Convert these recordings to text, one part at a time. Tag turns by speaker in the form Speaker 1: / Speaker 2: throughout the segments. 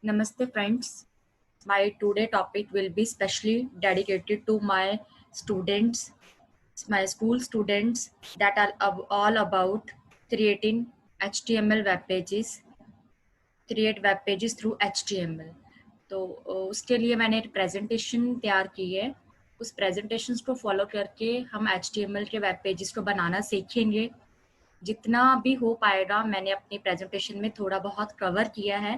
Speaker 1: Namaste friends. My today topic will be specially dedicated to my students, my school students that are all about creating HTML web pages, create web pages through HTML. तो उसके लिए मैंने एक presentation तैयार की है। उस presentations को फॉलो करके हम HTML के वेब पेजेस को बनाना सीखेंगे। जितना भी हो पाएगा मैंने अपनी प्रेजेंटेशन में थोड़ा बहुत कवर किया है,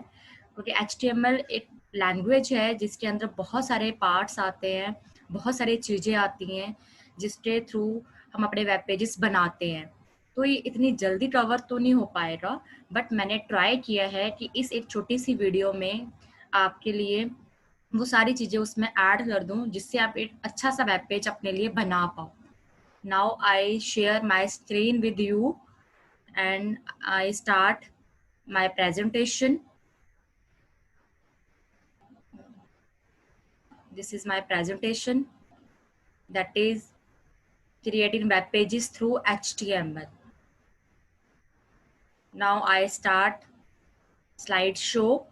Speaker 1: क्योंकि HTML एक लैंग्वेज है जिसके अंदर बहुत सारे पार्ट्स आते हैं, बहुत सारी चीज़ें आती हैं जिसके थ्रू हम अपने वेब पेजेस बनाते हैं। तो ये इतनी जल्दी कवर तो नहीं हो पाएगा, बट मैंने ट्राई किया है कि इस एक छोटी सी वीडियो में आपके लिए वो सारी चीज़ें उसमें ऐड कर दूं जिससे आप एक अच्छा सा वेब पेज अपने लिए बना पाओ। Now I share my screen with you and I start my presentation. This is my presentation, that is creating web pages through HTML. Now I start slideshow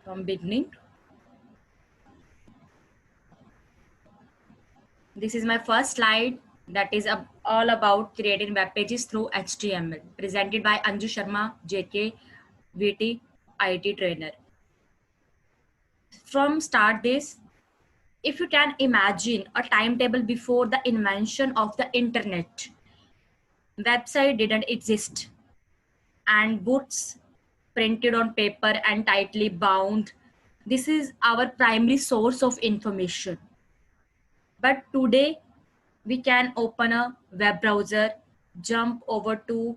Speaker 1: from beginning. This is my first slide, that is all about creating web pages through HTML, presented by Anju Sharma, JK, VT, IT trainer. From start this, if you can imagine a timetable before the invention of the internet, website didn't exist and books printed on paper and tightly bound. This is our primary source of information. But today we can open a web browser, jump over to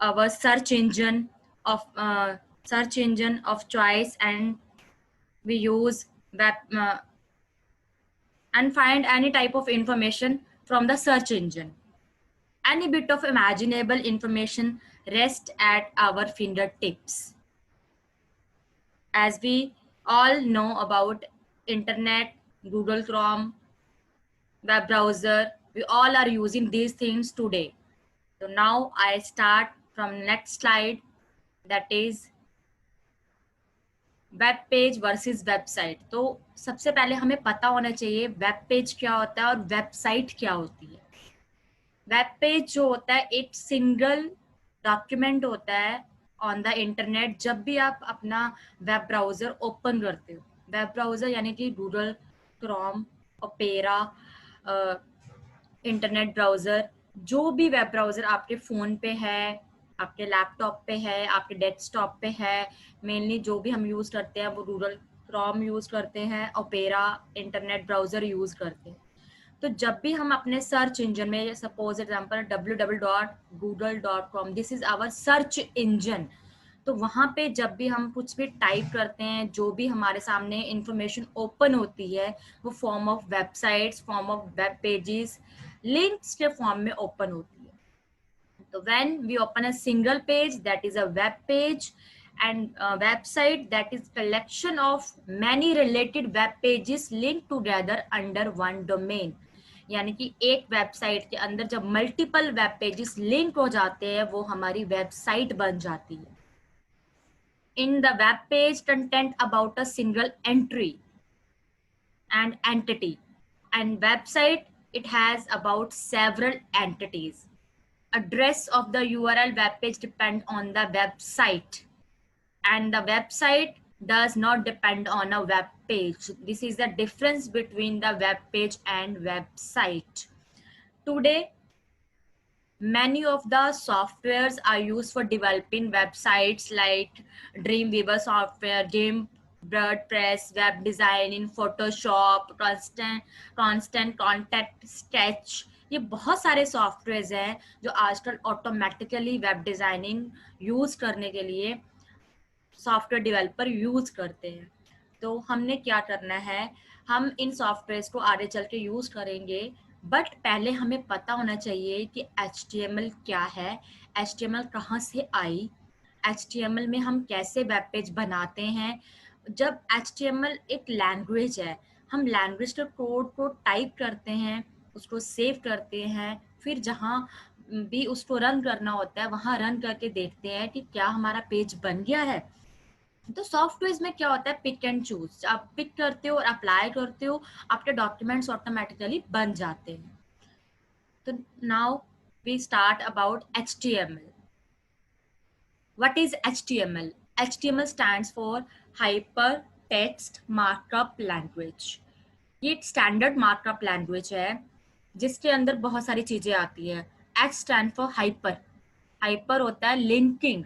Speaker 1: our search engine of choice, and we use web and find any type of information from the search engine. Any bit of imaginable information rests at our fingertips. As we all know about internet, Google Chrome, web browser, we all are using these things today. So now I start from next slide, that is web page versus website. तो सबसे पहले हमें पता होना चाहिए web page क्या होता है और वेबसाइट क्या होती है। वेब पेज जो होता है एक सिंगल डॉक्यूमेंट होता है ऑन द इंटरनेट। जब भी आप अपना वेब ब्राउज़र ओपन करते हो, वेब ब्राउज़र यानी कि Google Chrome, opera, internet browser, जो भी वेब ब्राउज़र आपके फ़ोन पे है, आपके लैपटॉप पे है, आपके डेस्कटॉप पे है, मेनली जो भी हम यूज़ करते हैं वो गूगल क्रोम यूज़ करते हैं, ओपेरा इंटरनेट ब्राउज़र यूज़ करते हैं। तो जब भी हम अपने सर्च इंजन में, suppose example www.google.com, this is our search engine, तो वहाँ पे जब भी हम कुछ भी टाइप करते हैं, जो भी हमारे सामने इंफॉर्मेशन ओपन होती है वो form of websites, form of web pages, links के फॉर्म में ओपन होती है। तो when we open a single page, that is a web page, and website, that is collection of many related web pages linked together under one domain। यानी कि एक website के अंदर जब मल्टीपल वेब पेजेस लिंक हो जाते हैं वो हमारी वेबसाइट बन जाती है। In the web page content about a single entry and entity, and website it has about several entities. Address of the URL web page depend on the website, and the website does not depend on a web page. This is the difference between the web page and website. Today, many of the softwares are used for developing websites like Dreamweaver software, WordPress, web design in Photoshop, constant contact sketch। ये बहुत सारे softwares हैं जो आजकल automatically web designing use करने के लिए software developer use करते हैं। तो हमने क्या करना है, हम इन सॉफ्टवेयर्स को आगे चल के यूज करेंगे, बट पहले हमें पता होना चाहिए कि HTML क्या है, HTML कहाँ से आई, HTML में हम कैसे वेब पेज बनाते हैं। जब HTML एक लैंग्वेज है, हम लैंग्वेज के कोड को टाइप करते हैं, उसको सेव करते हैं, फिर जहाँ भी उसको रन करना होता है, वहां रन करके देखते हैं कि क्या हमारा पेज बन गया है। तो सॉफ्टवेयर में क्या होता है, पिक एंड चूज, आप पिक करते हो और अप्लाई करते हो, आपके डॉक्यूमेंट्स ऑटोमेटिकली बन जाते हैं। तो now we start about HTML. What is HTML? HTML stands for Hypertext Markup Language. ये एक स्टैंडर्ड मार्कअप लैंग्वेज है जिसके अंदर बहुत सारी चीजें आती है। H stand for hyper. Hyper होता है लिंकिंग,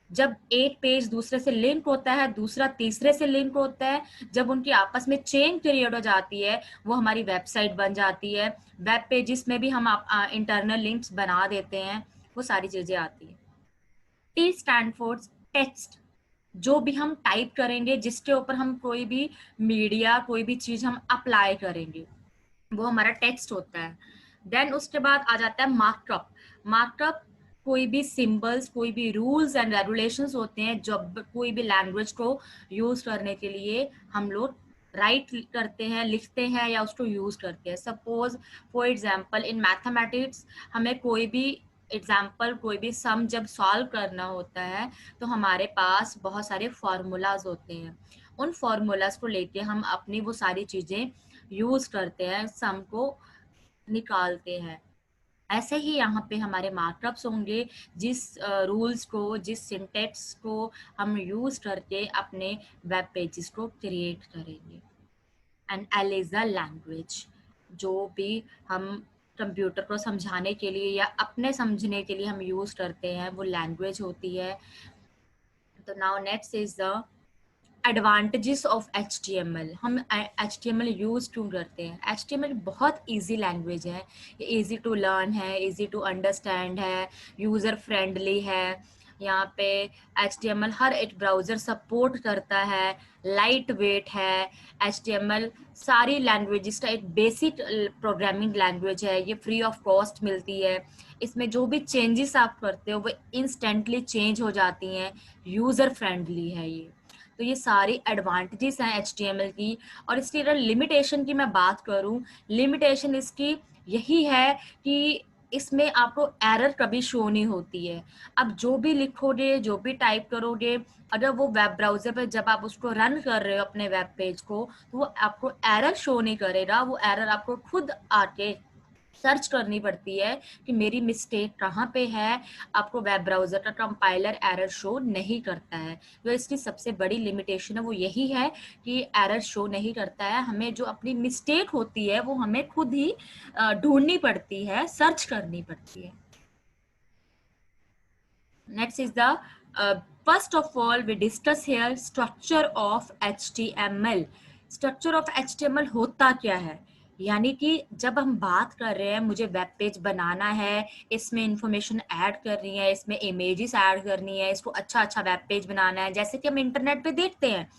Speaker 1: जब एक पेज दूसरे से लिंक होता है, दूसरा तीसरे से लिंक होता है, जब उनकी आपस में चेन क्रिएट हो जाती है, वो हमारी वेबसाइट बन जाती है। वेब पेजेस में भी हम इंटरनल लिंक्स बना देते हैं, वो सारी चीजें आती है। टी स्टैंड फॉर टेक्स्ट, जो भी हम टाइप करेंगे, जिसके ऊपर हम कोई भी मीडिया, कोई भी चीज हम अप्लाई करेंगे, वो हमारा टेक्स्ट होता है। देन उसके बाद आ जाता है मार्कअप। मार्कअप कोई भी सिंबल्स, कोई भी रूल्स एंड रेगुलेशंस होते हैं जब कोई भी लैंग्वेज को यूज करने के लिए हम लोग राइट करते हैं, लिखते हैं या उसको यूज करते हैं। Suppose for example in mathematics, हमें कोई भी एग्जाम्पल, कोई भी सम जब सॉल्व करना होता है तो हमारे पास बहुत सारे फार्मूलाज होते हैं। उन फार्मूलाज को लेके हम अपनी वो सारी चीजें यूज करते हैं, सम को निकालते हैं। ऐसे ही यहाँ पे हमारे मार्कअप्स होंगे, जिस रूल्स को, जिस सिंटेक्स को हम यूज करके अपने वेब पेजेस को क्रिएट करेंगे। And L is a language, जो भी हम कंप्यूटर को समझाने के लिए या अपने समझने के लिए हम यूज करते हैं, वो लैंग्वेज होती है। तो now next is the advantages of HTML। हम HTML यूज क्यों करते हैं? HTML बहुत इजी लैंग्वेज है, इजी टू लर्न है, इजी टू अंडरस्टैंड है, यूज़र फ्रेंडली है। यहाँ पे HTML हर एक ब्राउज़र सपोर्ट करता है, लाइट वेट है। HTML सारी लैंग्वेजेस का एक बेसिक प्रोग्रामिंग लैंग्वेज है, ये फ्री ऑफ कॉस्ट मिलती है। इसमें जो भी चेंजेस आप करते हो वो इंस्टेंटली चेंज हो जाती हैं, यूज़र फ्रेंडली है ये। तो ये सारी एडवांटेजेस हैं HTML की। और इसकी अगर लिमिटेशन की मैं बात करूं, लिमिटेशन इसकी यही है कि इसमें आपको एरर कभी शो नहीं होती है। अब जो भी लिखोगे, जो भी टाइप करोगे, अगर वो वेब ब्राउजर पे जब आप उसको रन कर रहे हो अपने वेब पेज को, तो वो आपको एरर शो नहीं करेगा। वो एरर आपको खुद आके सर्च करनी पड़ती है कि मेरी मिस्टेक कहाँ पे है। आपको वेब ब्राउजर का कंपाइलर एरर शो नहीं करता है। तो इसकी सबसे बड़ी लिमिटेशन है वो यही है कि एरर शो नहीं करता है। हमें जो अपनी मिस्टेक होती है वो हमें खुद ही ढूंढनी पड़ती है, सर्च करनी पड़ती है। Next is the first of all we discuss here structure of HTML। Structure of HTML होता क्या है? यानी कि जब हम बात कर रहे हैं, मुझे वेब पेज बनाना है, इसमें इंफॉर्मेशन ऐड करनी है, इसमें इमेजेस ऐड करनी है, इसको अच्छा अच्छा वेब पेज बनाना है। जैसे कि हम इंटरनेट पे देखते हैं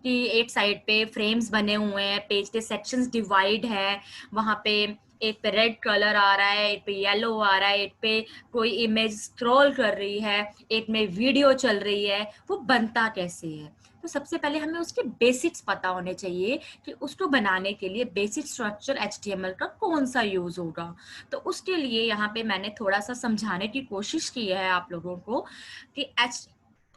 Speaker 1: कि एक साइड पे फ्रेम्स बने हुए हैं, पेज के सेक्शंस डिवाइड है, वहाँ पे एक पे रेड कलर आ रहा है, एक पे येलो आ रहा है, एक पे कोई इमेज स्क्रॉल कर रही है, एक में वीडियो चल रही है। वो बनता कैसे है? तो सबसे पहले हमें उसके बेसिक्स पता होने चाहिए कि उसको बनाने के लिए बेसिक स्ट्रक्चर HTML का कौन सा यूज होगा। तो उसके लिए यहाँ पे मैंने थोड़ा सा समझाने की कोशिश की है आप लोगों को कि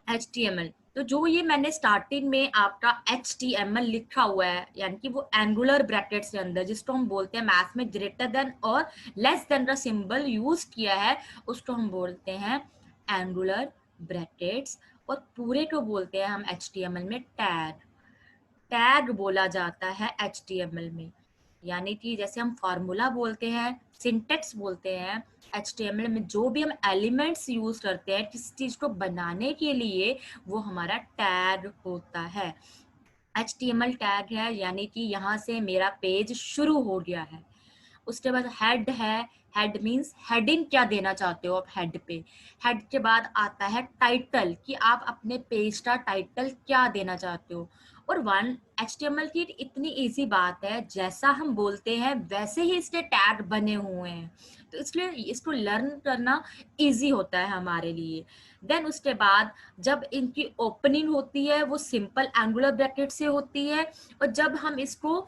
Speaker 1: HTML, तो जो ये मैंने स्टार्टिंग में आपका HTML लिखा हुआ है, यानी कि वो एंगुलर ब्रैकेट्स के अंदर, जिसको हम बोलते हैं मैथ में ग्रेटर देन और लेस देन का सिंबल यूज किया है, उसको हम बोलते हैं एंगुलर ब्रैकेट्स। और पूरे को बोलते हैं हम HTML में टैग। टैग बोला जाता है HTML में। यानी कि जैसे हम फार्मूला बोलते हैं, सिंटेक्स बोलते हैं, HTML में जो भी हम एलिमेंट्स यूज करते हैं किसी चीज को बनाने के लिए, वो हमारा टैग होता है। HTML टैग है, यानी कि यहाँ से मेरा पेज शुरू हो गया है। उसके बाद हेड है। हेड मीन्स हेडिंग क्या देना चाहते हो आप हेड पे। हेड के बाद आता है टाइटल, कि आप अपने पेज का टाइटल क्या देना चाहते हो। और वन HTML की इतनी इजी बात है, जैसा हम बोलते हैं वैसे ही इसके टैग बने हुए हैं, तो इसलिए इसको लर्न करना इजी होता है हमारे लिए। देन उसके बाद जब इनकी ओपनिंग होती है वो सिंपल एंगुलर ब्रैकेट से होती है, और जब हम इसको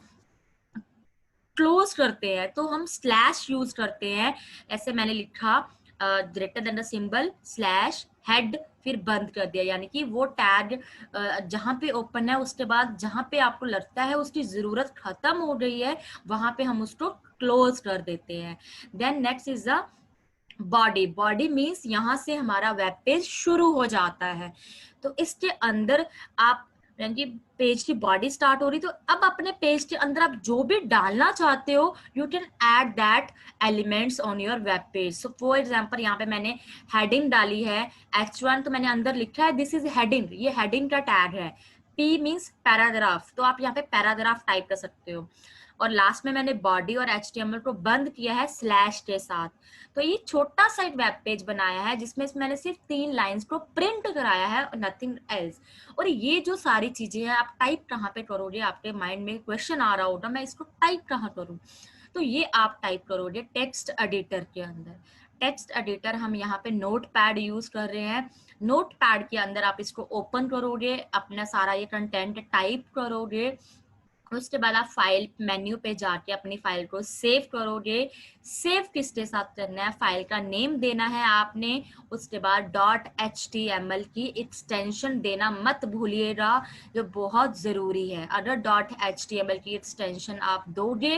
Speaker 1: क्लोज करते हैं तो हम स्लैश यूज करते हैं। ऐसे मैंने लिखा greater than the symbol slash head, फिर बंद कर दिया, यानी कि वो टैग जहां पे ओपन है उसके बाद जहां पे आपको लगता है उसकी जरूरत खत्म हो गई है वहां पे हम उसको क्लोज कर देते हैं। Then next is the body. Body means यहाँ से हमारा वेब पेज शुरू हो जाता है। तो इसके अंदर आप यानी कि पेज की बॉडी स्टार्ट हो रही, तो अब अपने पेज के अंदर आप जो भी डालना चाहते हो you can add that elements on your web page. So for example यहाँ पे मैंने हेडिंग डाली है H1, तो मैंने अंदर लिखा है दिस इज हेडिंग, ये हेडिंग का टैग है। P मीन्स पैराग्राफ, तो आप यहाँ पे पैराग्राफ टाइप कर सकते हो। और लास्ट में मैंने बॉडी और HTML को बंद किया है स्लैश के साथ। तो ये छोटा सा एक वेब पेज बनाया है जिसमें मैंने सिर्फ 3 लाइंस को प्रिंट कराया है और नथिंग एल्स। और ये जो सारी चीजें हैं आप टाइप कहाँ पे करोगे, आपके माइंड में क्वेश्चन आ रहा होगा मैं इसको टाइप कहाँ करूँ, तो ये आप टाइप करोगे टेक्स्ट एडिटर के अंदर। टेक्स्ट एडिटर हम यहाँ पे नोट पैड यूज कर रहे हैं। नोट पैड के अंदर आप इसको ओपन करोगे, अपना सारा ये कंटेंट टाइप करोगे, उसके बाद आप फाइल मेन्यू पे जाके अपनी फाइल को सेव करोगे। सेव किसके साथ करना है, फाइल का नेम देना है आपने, उसके बाद .html की एक्सटेंशन देना मत भूलिएगा, जो बहुत ज़रूरी है। अगर .html की एक्सटेंशन आप दोगे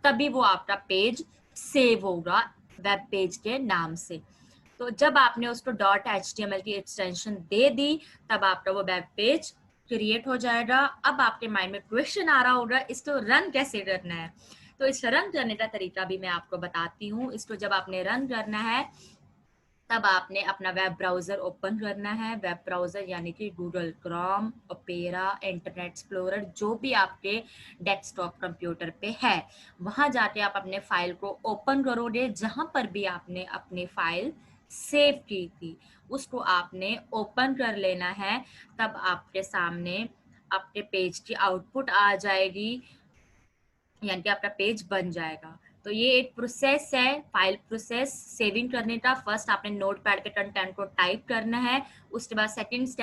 Speaker 1: तभी वो आपका पेज सेव होगा वेब पेज के नाम से। तो जब आपने उसको .html की एक्सटेंशन दे दी तब आपका वो वेब पेज क्रिएट हो जाएगा। अब आपके माइंड में क्वेश्चन आ रहा होगा इसको रन कैसे करना है, तो इस रन करने का तरीका भी मैं आपको बताती हूँ। इसको जब आपने रन करना है तब आपने अपना वेब ब्राउजर ओपन करना है। वेब ब्राउजर यानी कि Google Chrome, opera, internet explorer, जो भी आपके डेस्कटॉप कंप्यूटर पे है, वहां जाके आप अपने फाइल को ओपन करोगे। जहां पर भी आपने अपनी फाइल सेव की थी उसको आपने ओपन कर लेना है। तब आपके सामने आपके पेज की आउटपुट आ जाएगी, यानी कि आपका पेज बन जाएगा। तो ये एक प्रोसेस है, फाइल प्रोसेस सेविंग करने का। फर्स्ट आपने नोटपैड पे कंटेंट को टाइप करना है, उसके बाद सेकंड स्टेप